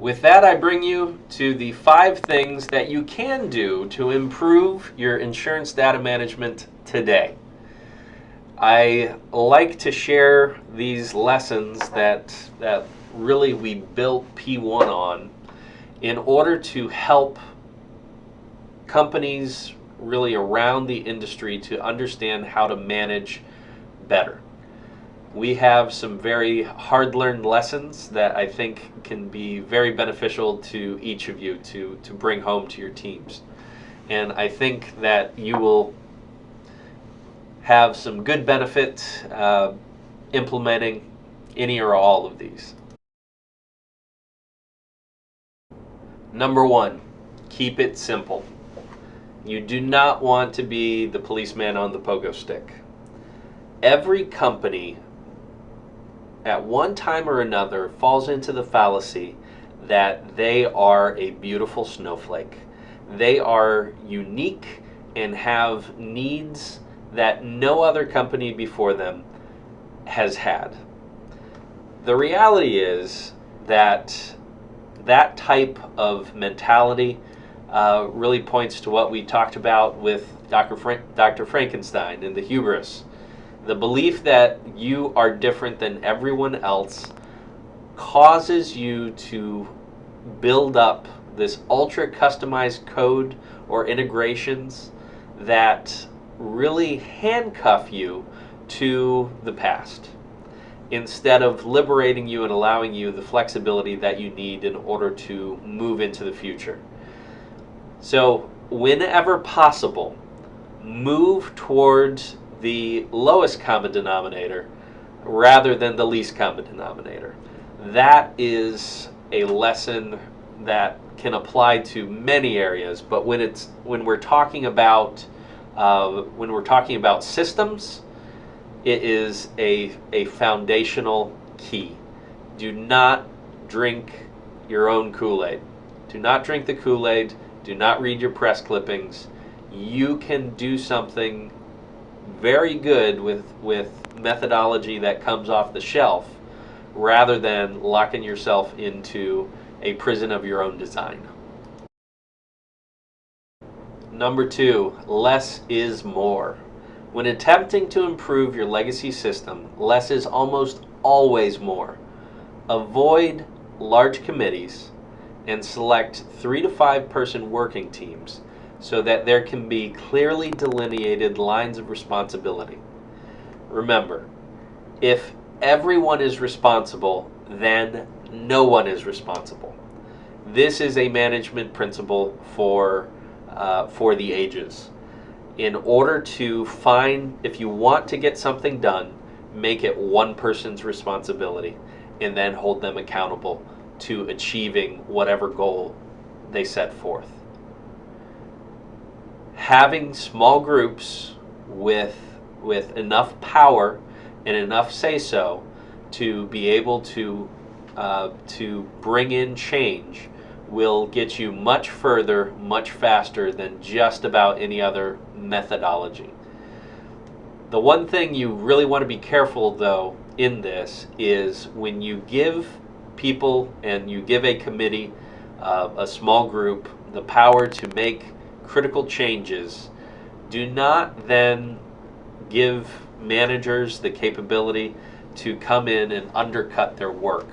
With that, I bring you to the 5 things that you can do to improve your insurance data management today. I like to share these lessons that really we built P1 on in order to help companies really around the industry to understand how to manage better. We have some very hard-learned lessons that I think can be very beneficial to each of you to bring home to your teams. And I think that you will have some good benefit implementing any or all of these. Number 1, keep it simple. You do not want to be the policeman on the pogo stick. Every company at one time or another falls into the fallacy that they are a beautiful snowflake. They are unique and have needs that no other company before them has had. The reality is that that type of mentality really points to what we talked about with Dr. Frankenstein and the hubris. The belief that you are different than everyone else causes you to build up this ultra customized code or integrations that really handcuff you to the past instead of liberating you and allowing you the flexibility that you need in order to move into the future. So whenever possible, move towards the lowest common denominator rather than the least common denominator. That is a lesson that can apply to many areas, but when we're talking about systems, it is a foundational key. Do not drink your own Kool-Aid. Do not drink the Kool-Aid. Do not read your press clippings. You can do something very good with methodology that comes off the shelf rather than locking yourself into a prison of your own design. Number 2, less is more. When attempting to improve your legacy system, less is almost always more. Avoid large committees and select 3 to 5 person working teams so that there can be clearly delineated lines of responsibility. Remember, if everyone is responsible, then no one is responsible. This is a management principle for the ages. In order to find, if you want to get something done, make it one person's responsibility and then hold them accountable to achieving whatever goal they set forth. Having small groups with enough power and enough say-so to be able to bring in change will get you much further, much faster than just about any other methodology. The one thing you really want to be careful, though, in this is when you give people and you give a committee, a small group, the power to make critical changes, do not then give managers the capability to come in and undercut their work.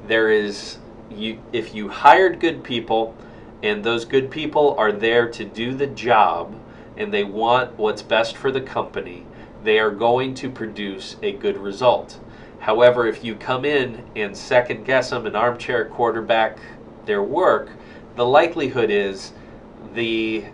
If you hired good people and those good people are there to do the job and they want what's best for the company, they are going to produce a good result. However, if you come in and second guess them and armchair quarterback their work, the likelihood is the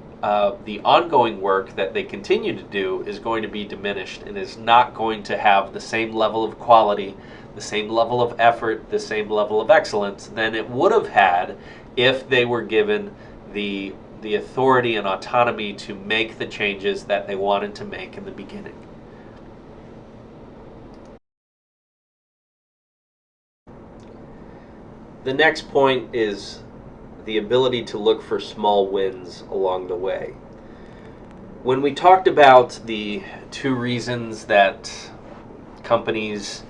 ongoing work that they continue to do is going to be diminished and is not going to have the same level of quality, the same level of effort, the same level of excellence than it would have had if they were given the authority and autonomy to make the changes that they wanted to make in the beginning. The next point is the ability to look for small wins along the way. When we talked about the 2 reasons that companies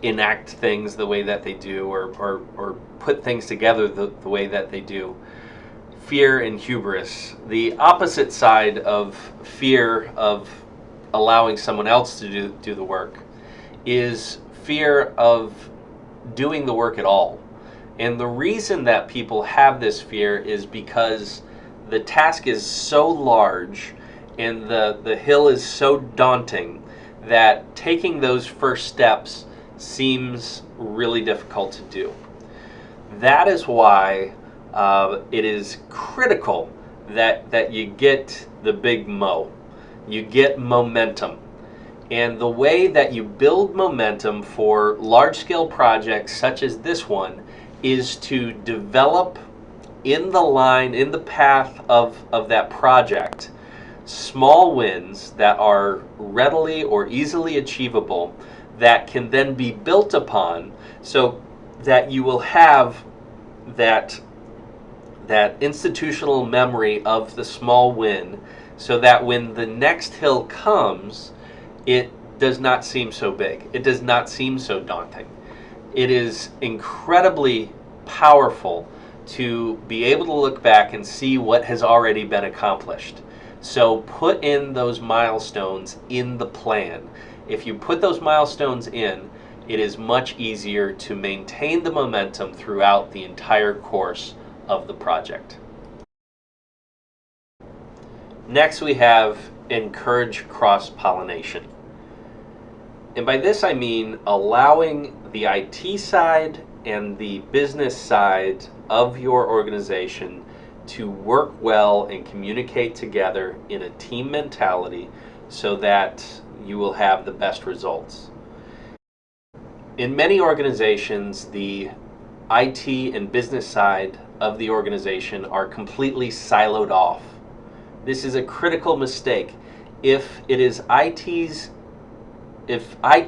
enact things the way that they do, or put things together the way that they do. Fear and hubris. The opposite side of fear of allowing someone else to do the work is fear of doing the work at all. And the reason that people have this fear is because the task is so large and the hill is so daunting that taking those first steps seems really difficult to do. That is why it is critical that you get the big mo. You get momentum. And the way that you build momentum for large-scale projects such as this one is to develop in the path of that project, small wins that are readily or easily achievable that can then be built upon, so that you will have that institutional memory of the small win, so that when the next hill comes, it does not seem so big. It does not seem so daunting. It is incredibly powerful to be able to look back and see what has already been accomplished. So put in those milestones in the plan. If you put those milestones in, it is much easier to maintain the momentum throughout the entire course of the project. Next, we have encourage cross-pollination. And by this I mean allowing the IT side and the business side of your organization to work well and communicate together in a team mentality so that you will have the best results. In many organizations, the IT and business side of the organization are completely siloed off. This is a critical mistake. If IT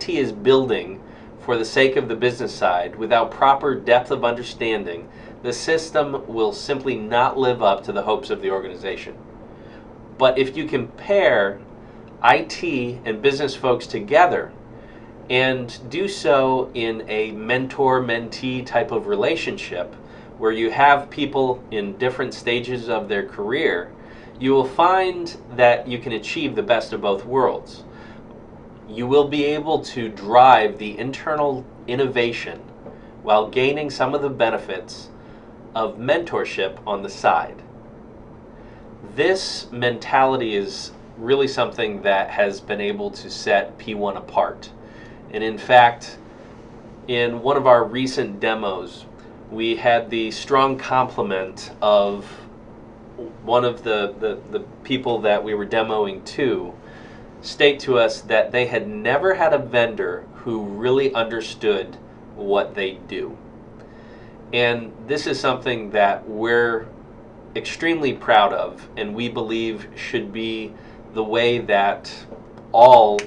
is building for the sake of the business side without proper depth of understanding, the system will simply not live up to the hopes of the organization. But if you can pair IT and business folks together and do so in a mentor-mentee type of relationship where you have people in different stages of their career, you will find that you can achieve the best of both worlds. You will be able to drive the internal innovation while gaining some of the benefits of mentorship on the side. This mentality is really something that has been able to set P1 apart. And in fact, in one of our recent demos, we had the strong compliment of one of the people that we were demoing to state to us that they had never had a vendor who really understood what they do. And this is something that we're extremely proud of, and we believe should be the way that all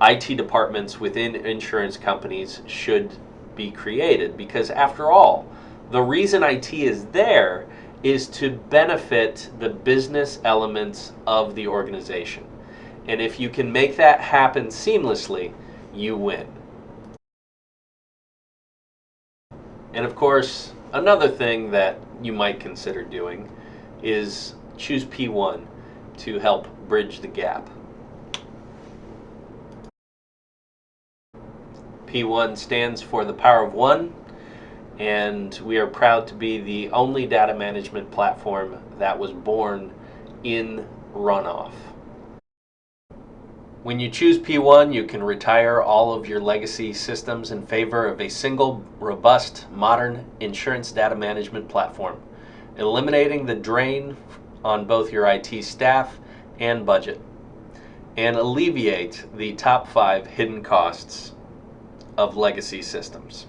IT departments within insurance companies should be created. Because after all, the reason IT is there is to benefit the business elements of the organization. And if you can make that happen seamlessly, you win. And of course, another thing that you might consider doing is choose P1 to help bridge the gap. P1 stands for the power of one, and we are proud to be the only data management platform that was born in runoff. When you choose P1, you can retire all of your legacy systems in favor of a single, robust, modern insurance data management platform, eliminating the drain on both your IT staff and budget, and alleviate the top 5 hidden costs of legacy systems.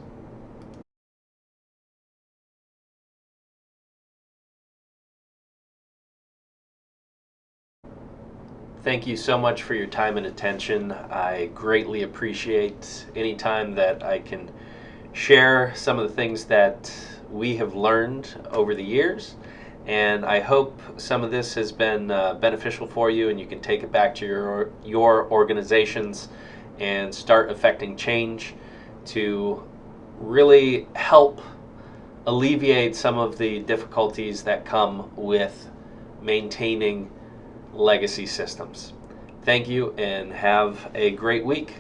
Thank you so much for your time and attention. I greatly appreciate any time that I can share some of the things that we have learned over the years, and I hope some of this has been beneficial for you, and you can take it back to your organizations and start affecting change to really help alleviate some of the difficulties that come with maintaining legacy systems. Thank you and have a great week.